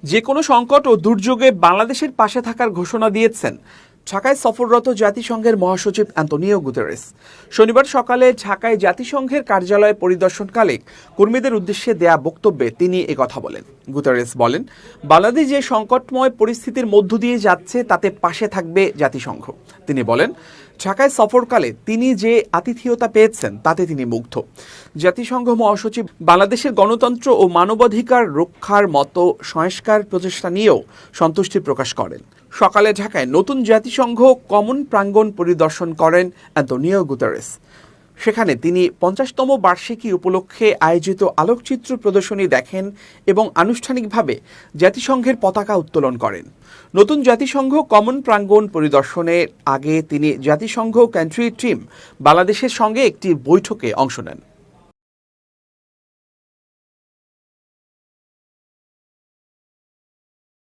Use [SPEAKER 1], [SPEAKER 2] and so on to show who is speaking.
[SPEAKER 1] যে কোনো সংকট ও দুর্যোগে বাংলাদেশের পাশে থাকার ঘোষণা দিয়েছেন ঢাকায় সফররত জাতিসংঘের মহাসচিব অ্যান্তোনিও গুতেরেস। শনিবার সকালে ঢাকায় জাতিসংঘের কার্যালয় পরিদর্শনকালে কর্মীদের উদ্দেশ্যে দেয়া বক্তব্যে তিনি একথা বলেন। গুতেরেস বলেন, বাংলাদেশ যে সংকটময় পরিস্থিতির মধ্য দিয়ে যাচ্ছে তাতে পাশে থাকবে জাতিসংঘ। তিনি বলেন, ঢাকায় সফরকালে তিনি যে আতিথেয়তা পেয়েছেন তাতে তিনি মুগ্ধ। জাতিসংঘ মহাসচিব বাংলাদেশের গণতন্ত্র ও মানবাধিকার রক্ষার মতো সংস্কার প্রচেষ্টা নিয়েও সন্তুষ্টি প্রকাশ করেন। সকালে ঢাকায় নতুন জাতিসংঘ কমন প্রাঙ্গণ পরিদর্শন করেন অ্যান্তোনিও গুতেরেস। সেখানে তিনি ৫০তম বার্ষিকী উপলক্ষে আয়োজিত আলোকচিত্র প্রদর্শনী দেখেন এবং আনুষ্ঠানিকভাবে জাতিসংঘের পতাকা উত্তোলন করেন। নতুন জাতিসংঘ কমন প্রাঙ্গণ পরিদর্শনের আগে তিনি জাতিসংঘ কান্ট্রি টিম বাংলাদেশের সঙ্গে একটি বৈঠকে অংশ নেন।